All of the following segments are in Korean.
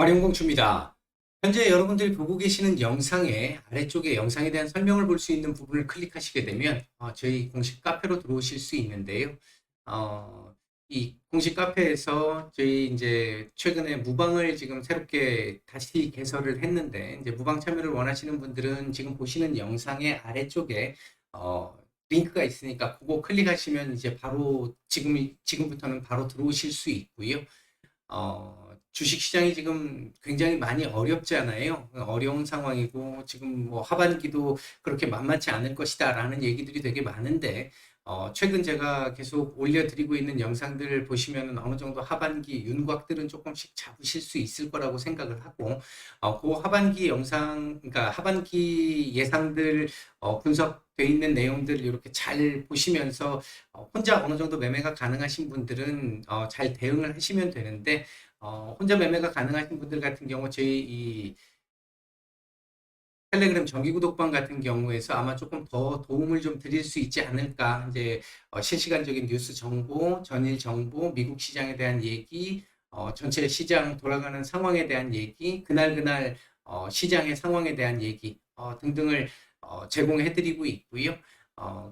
가령공추입니다. 현재 여러분들이 보고 계시는 영상의 아래쪽에 영상에 대한 설명을 볼 수 있는 부분을 클릭하시게 되면 저희 공식 카페로 들어오실 수 있는데요. 이 공식 카페에서 저희 이제 최근에 무방을 지금 새롭게 다시 개설을 했는데, 이제 무방 참여를 원하시는 분들은 지금 보시는 영상의 아래쪽에 링크가 있으니까 그거 클릭하시면 이제 바로 지금부터는 바로 들어오실 수 있고요. 주식시장이 지금 굉장히 많이 어렵잖아요. 어려운 상황이고, 지금 뭐 하반기도 그렇게 만만치 않을 것이다 라는 얘기들이 되게 많은데, 최근 제가 계속 올려드리고 있는 영상들을 보시면 어느 정도 하반기 윤곽들은 조금씩 잡으실 수 있을 거라고 생각을 하고, 그 하반기 영상, 그러니까 하반기 예상들 분석돼 있는 내용들 이렇게 잘 보시면서 혼자 어느 정도 매매가 가능하신 분들은 잘 대응을 하시면 되는데, 혼자 매매가 가능하신 분들 같은 경우 저희 이 텔레그램 정기 구독방 같은 경우에서 아마 조금 더 도움을 좀 드릴 수 있지 않을까. 이제 실시간적인 뉴스 정보, 전일 정보, 미국 시장에 대한 얘기, 전체 시장 돌아가는 상황에 대한 얘기, 그날 시장의 상황에 대한 얘기 등등을 제공해 드리고 있고요.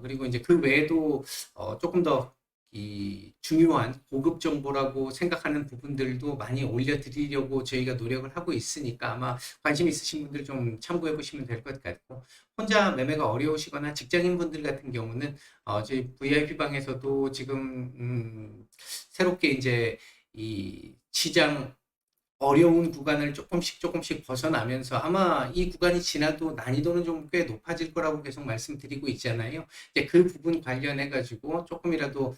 그리고 이제 그 외에도 조금 더 이 중요한 고급 정보라고 생각하는 부분들도 많이 올려드리려고 저희가 노력을 하고 있으니까 아마 관심 있으신 분들 좀 참고해 보시면 될 것 같고, 혼자 매매가 어려우시거나 직장인 분들 같은 경우는 저희 VIP 방에서도 지금 새롭게 이제 이 시장 어려운 구간을 조금씩 벗어나면서 아마 이 구간이 지나도 난이도는 좀 꽤 높아질 거라고 계속 말씀드리고 있잖아요. 이제 그 부분 관련해 가지고 조금이라도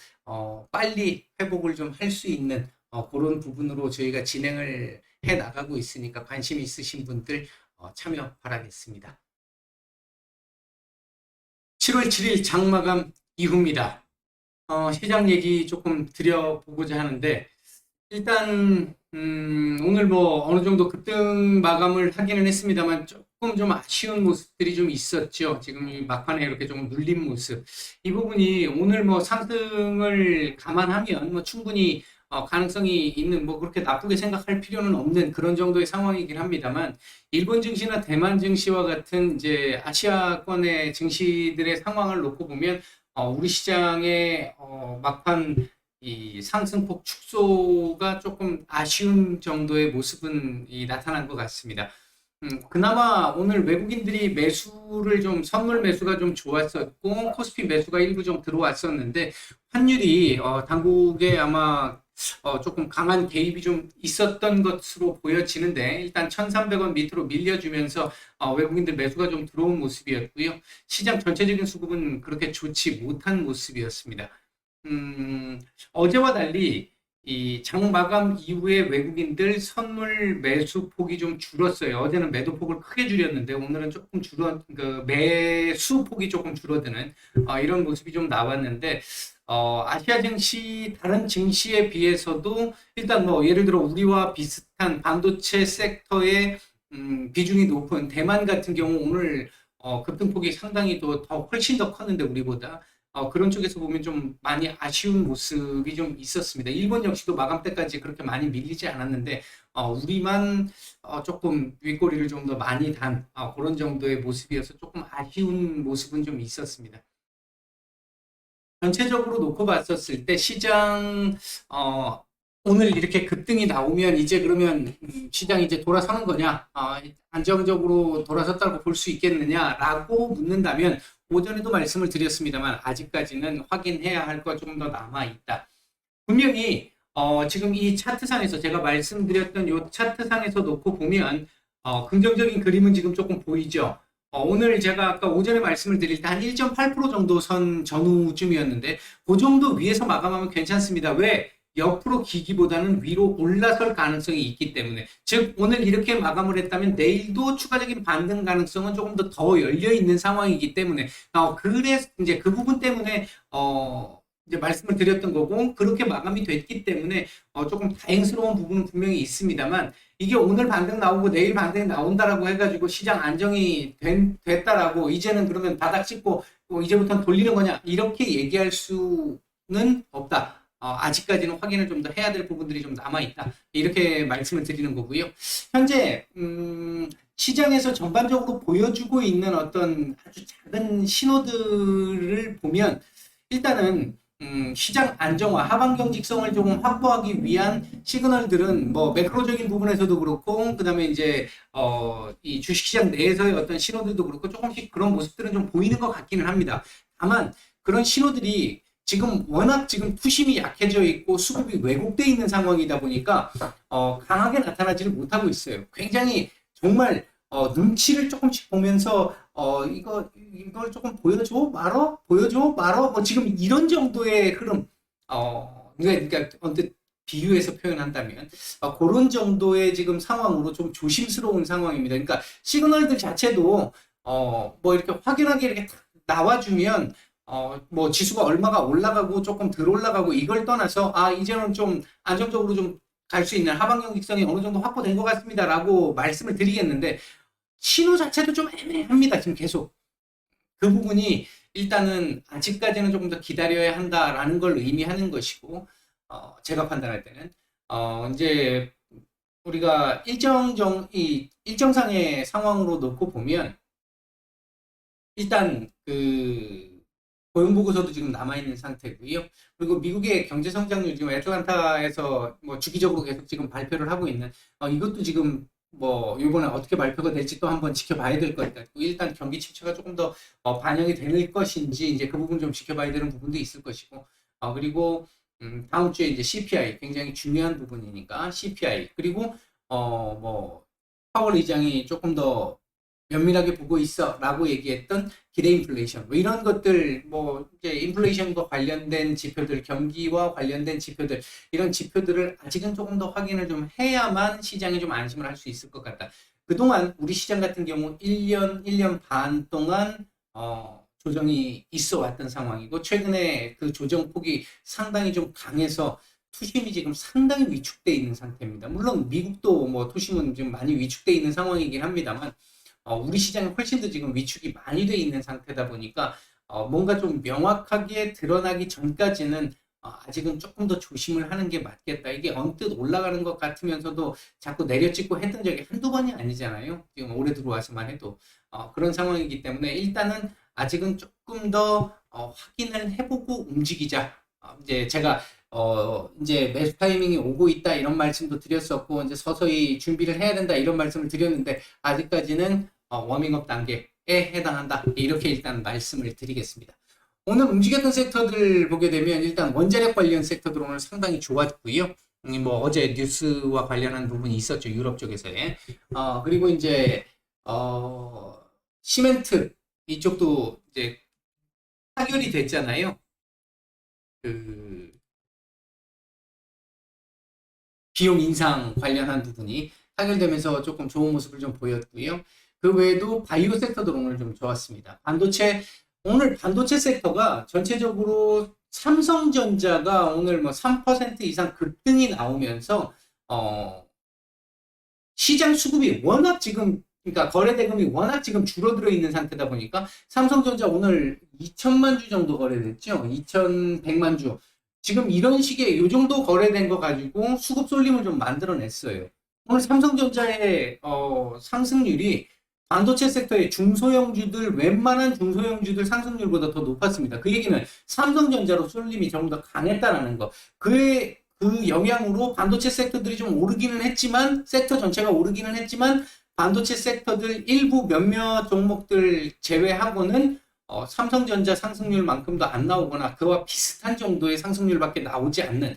빨리 회복을 좀 할 수 있는 그런 부분으로 저희가 진행을 해 나가고 있으니까 관심 있으신 분들 참여 바라겠습니다. 7월 7일 장마감 이후입니다. 시장 얘기 조금 드려보고자 하는데, 일단 오늘 뭐 어느 정도 급등 마감을 하기는 했습니다만 조금 좀 아쉬운 모습들이 좀 있었죠. 지금 이 막판에 이렇게 좀 눌린 모습. 이 부분이 오늘 뭐 상승을 감안하면 뭐 충분히 가능성이 있는, 뭐 그렇게 나쁘게 생각할 필요는 없는 그런 정도의 상황이긴 합니다만, 일본 증시나 대만 증시와 같은 이제 아시아권의 증시들의 상황을 놓고 보면 우리 시장의 막판 이 상승폭 축소가 조금 아쉬운 정도의 모습은 나타난 것 같습니다. 그나마 오늘 외국인들이 매수를 좀, 선물 매수가 좀 좋았었고, 코스피 매수가 일부 좀 들어왔었는데, 환율이 당국에 아마 조금 강한 개입이 좀 있었던 것으로 보여지는데, 일단 1,300원 밑으로 밀려주면서 외국인들 매수가 좀 들어온 모습이었고요. 시장 전체적인 수급은 그렇게 좋지 못한 모습이었습니다. 어제와 달리 이 장 마감 이후에 외국인들 선물 매수 폭이 좀 줄었어요. 어제는 매도 폭을 크게 줄였는데 오늘은 조금 그 매수 폭이 조금 줄어드는 이런 모습이 좀 나왔는데, 아시아 증시 다른 증시에 비해서도 일단 뭐 예를 들어 우리와 비슷한 반도체 섹터의 비중이 높은 대만 같은 경우 오늘 급등폭이 상당히 더 훨씬 더 컸는데 우리보다 그런 쪽에서 보면 좀 많이 아쉬운 모습이 좀 있었습니다. 일본 역시도 마감 때까지 그렇게 많이 밀리지 않았는데 우리만 조금 윗꼬리를 좀 더 많이 단 그런 정도의 모습이어서 조금 아쉬운 모습은 좀 있었습니다. 전체적으로 놓고 봤었을 때 시장 오늘 이렇게 급등이 나오면 이제 그러면 시장이 이제 돌아서는 거냐, 안정적으로 돌아섰다고 볼 수 있겠느냐라고 묻는다면, 오전에도 말씀을 드렸습니다만 아직까지는 확인해야 할 거 조금 더 남아 있다. 분명히 지금 이 차트상에서 제가 말씀드렸던 이 차트상에서 놓고 보면 긍정적인 그림은 지금 조금 보이죠. 오늘 제가 아까 오전에 말씀을 드릴 때 한 1.8% 정도 선 전후쯤이었는데 그 정도 위에서 마감하면 괜찮습니다. 왜? 옆으로 기기보다는 위로 올라설 가능성이 있기 때문에, 즉 오늘 이렇게 마감을 했다면 내일도 추가적인 반등 가능성은 조금 더 열려 있는 상황이기 때문에 그래서 이제 그 부분 때문에 이제 말씀을 드렸던 거고, 그렇게 마감이 됐기 때문에 조금 다행스러운 부분은 분명히 있습니다만, 이게 오늘 반등 나오고 내일 반등이 나온다라고 해가지고 시장 안정이 됐다라고 이제는 그러면 바닥 찍고 이제부터는 돌리는 거냐 이렇게 얘기할 수는 없다. 아직까지는 확인을 좀 더 해야 될 부분들이 좀 남아있다. 이렇게 말씀을 드리는 거고요. 현재 시장에서 전반적으로 보여주고 있는 어떤 아주 작은 신호들을 보면 일단은 시장 안정화, 하방 경직성을 조금 확보하기 위한 시그널들은 뭐 매크로적인 부분에서도 그렇고, 그다음에 이제 이 주식시장 내에서의 어떤 신호들도 그렇고 조금씩 그런 모습들은 좀 보이는 것 같기는 합니다. 다만 그런 신호들이 지금 워낙 지금 투심이 약해져 있고 수급이 왜곡돼 있는 상황이다 보니까 강하게 나타나지를 못하고 있어요. 굉장히 정말 눈치를 조금씩 보면서 이걸 조금 보여줘 말어 보여줘 말어 뭐 지금 이런 정도의 흐름 그러니까 언뜻 비유해서 표현한다면 그런 정도의 지금 상황으로 좀 조심스러운 상황입니다. 그러니까 시그널들 자체도 뭐 이렇게 확연하게 이렇게 나와주면 뭐 지수가 얼마가 올라가고 조금 덜 올라가고 이걸 떠나서 이제는 좀 안정적으로 좀 갈 수 있는 하방 경직성이 어느 정도 확보된 것 같습니다라고 말씀을 드리겠는데 신호 자체도 좀 애매합니다. 지금 계속 그 부분이 일단은 아직까지는 조금 더 기다려야 한다라는 걸 의미하는 것이고 제가 판단할 때는 이제 우리가 일정상의 상황으로 놓고 보면 일단 그 고용보고서도 지금 남아있는 상태고요. 그리고 미국의 경제 성장률 지금 애틀란타에서 뭐 주기적으로 계속 지금 발표를 하고 있는 이것도 지금 뭐 이번에 어떻게 발표가 될지 또 한번 지켜봐야 될 것 같고 일단 경기 침체가 조금 더 반영이 될 것인지 이제 그 부분 좀 지켜봐야 되는 부분도 있을 것이고 그리고 다음 주에 이제 CPI 굉장히 중요한 부분이니까 CPI 그리고 뭐 파월 의장이 조금 더 면밀하게 보고 있어 라고 얘기했던 기대 인플레이션 뭐 이런 것들 뭐 이제 인플레이션과 관련된 지표들 경기와 관련된 지표들 이런 지표들을 아직은 조금 더 확인을 좀 해야만 시장이 좀 안심을 할 수 있을 것 같다. 그동안 우리 시장 같은 경우 1년 반 동안 조정이 있어 왔던 상황이고 최근에 그 조정폭이 상당히 좀 강해서 투심이 지금 상당히 위축돼 있는 상태입니다. 물론 미국도 뭐 투심은 지금 많이 위축돼 있는 상황이긴 합니다만 우리 시장이 훨씬 더 지금 위축이 많이 돼 있는 상태다 보니까 뭔가 좀 명확하게 드러나기 전까지는 아직은 조금 더 조심을 하는 게 맞겠다. 이게 언뜻 올라가는 것 같으면서도 자꾸 내려찍고 했던 적이 한두 번이 아니잖아요. 지금 올해 들어와서만 해도 그런 상황이기 때문에 일단은 아직은 조금 더 확인을 해보고 움직이자. 이제 제가 이제 매수 타이밍이 오고 있다 이런 말씀도 드렸었고 이제 서서히 준비를 해야 된다 이런 말씀을 드렸는데 아직까지는 워밍업 단계에 해당한다 이렇게 일단 말씀을 드리겠습니다. 오늘 움직였던 섹터들 보게 되면 일단 원자력 관련 섹터들 오늘 상당히 좋았고요. 뭐 어제 뉴스와 관련한 부분이 있었죠 유럽 쪽에서의 그리고 이제 시멘트 이쪽도 이제 타결이 됐잖아요. 그 비용 인상 관련한 부분이 타결되면서 조금 좋은 모습을 좀 보였고요. 그 외에도 바이오 섹터도 오늘 좀 좋았습니다. 오늘 반도체 섹터가 전체적으로 삼성전자가 오늘 뭐 3% 이상 급등이 나오면서 시장 수급이 워낙 지금 그러니까 거래 대금이 워낙 지금 줄어들어 있는 상태다 보니까 삼성전자 오늘 2천만 주 정도 거래됐죠. 2,100만 주. 지금 이런 식의 요 정도 거래된 거 가지고 수급 쏠림을 좀 만들어냈어요. 오늘 삼성전자의 상승률이 반도체 섹터의 중소형주들 웬만한 중소형주들 상승률보다 더 높았습니다. 그 얘기는 삼성전자로 쏠림이 좀 더 강했다라는 거. 그 영향으로 반도체 섹터들이 좀 오르기는 했지만 섹터 전체가 오르기는 했지만 반도체 섹터들 일부 몇몇 종목들 제외하고는 삼성전자 상승률만큼도 안 나오거나 그와 비슷한 정도의 상승률밖에 나오지 않는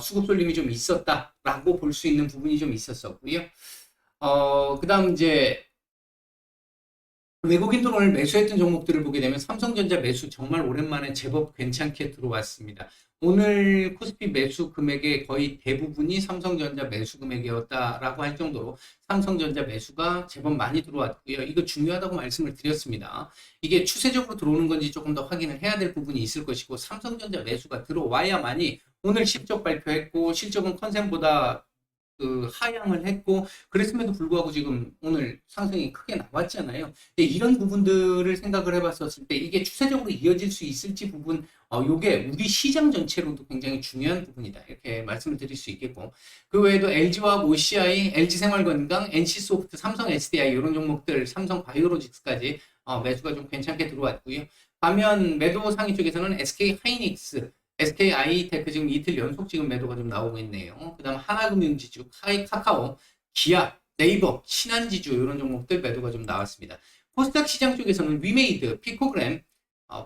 수급 쏠림이 좀 있었다라고 볼 수 있는 부분이 좀 있었었고요. 그다음 이제 외국인들 오늘 매수했던 종목들을 보게 되면 삼성전자 매수 정말 오랜만에 제법 괜찮게 들어왔습니다. 오늘 코스피 매수 금액의 거의 대부분이 삼성전자 매수 금액이었다라고 할 정도로 삼성전자 매수가 제법 많이 들어왔고요. 이거 중요하다고 말씀을 드렸습니다. 이게 추세적으로 들어오는 건지 조금 더 확인을 해야 될 부분이 있을 것이고 삼성전자 매수가 들어와야만이 오늘 실적 발표했고 실적은 컨센보다 그 하향을 했고 그랬음에도 불구하고 지금 오늘 상승이 크게 나왔잖아요. 근데 이런 부분들을 생각을 해봤었을 때 이게 추세적으로 이어질 수 있을지 부분 요게 우리 시장 전체로도 굉장히 중요한 부분이다. 이렇게 말씀을 드릴 수 있겠고 그 외에도 LG화학, OCI, LG생활건강, NC소프트, 삼성 SDI 이런 종목들, 삼성 바이오로직스까지 매수가 좀 괜찮게 들어왔고요. 반면 매도 상위 쪽에서는 SK 하이닉스, SKI테크 지금 이틀 연속 지금 매도가 좀 나오고 있네요. 그 다음 하나금융지주, 카카오, 기아, 네이버, 신한지주 이런 종목들 매도가 좀 나왔습니다. 코스닥 시장 쪽에서는 위메이드, 피코그램,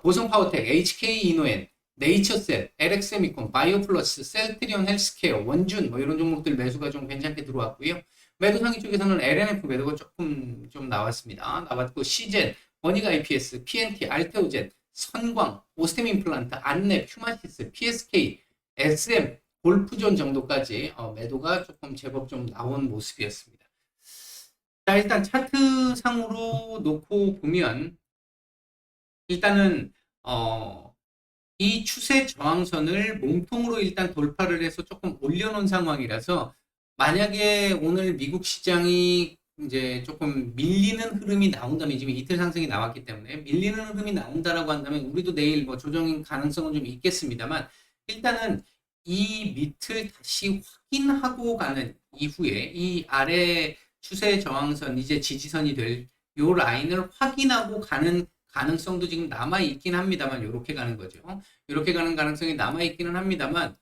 보성파워텍, HK이노엔, 네이처셀, LX세미콘, 바이오플러스, 셀트리온 헬스케어, 원준 뭐 이런 종목들 매수가 좀 괜찮게 들어왔고요. 매도 상위 쪽에서는 LNF 매도가 조금 좀 나왔고 시젠, 버니가 IPS, PNT, 알테오젠, 선광, 오스템 임플란트, 안랩, 휴마시스, PSK, SM, 골프존 정도까지 매도가 조금 제법 좀 나온 모습이었습니다. 자, 일단 차트 상으로 놓고 보면 일단은 이 추세 저항선을 몸통으로 일단 돌파를 해서 조금 올려놓은 상황이라서 만약에 오늘 미국 시장이 이제 조금 밀리는 흐름이 나온다면 지금 이틀 상승이 나왔기 때문에 밀리는 흐름이 나온다라고 한다면 우리도 내일 뭐 조정인 가능성은 좀 있겠습니다만 일단은 이 밑을 다시 확인하고 가는 이후에 이 아래 추세 저항선 이제 지지선이 될 요 라인을 확인하고 가는 가능성도 지금 남아 있긴 합니다만 이렇게 가는 거죠. 이렇게 가는 가능성이 남아 있기는 합니다만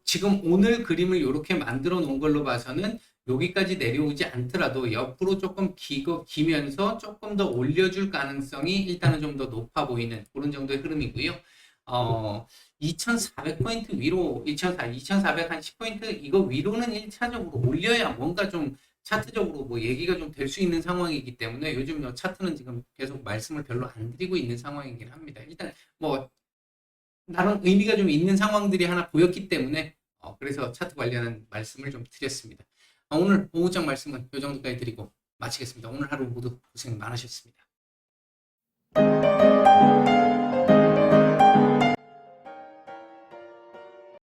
지금 오늘 그림을 이렇게 만들어 놓은 걸로 봐서는 여기까지 내려오지 않더라도 옆으로 조금 기면서 조금 더 올려줄 가능성이 일단은 좀 더 높아 보이는 그런 정도의 흐름이고요. 2400포인트 위로 2410포인트 이거 위로는 1차적으로 올려야 뭔가 좀 차트적으로 뭐 얘기가 좀 될 수 있는 상황이기 때문에 요즘 차트는 지금 계속 말씀을 별로 안 드리고 있는 상황이긴 합니다. 일단 뭐 나름 의미가 좀 있는 상황들이 하나 보였기 때문에 그래서 차트 관련한 말씀을 좀 드렸습니다. 오늘 오후장 말씀은 이 정도까지 드리고 마치겠습니다. 오늘 하루 모두 고생 많으셨습니다.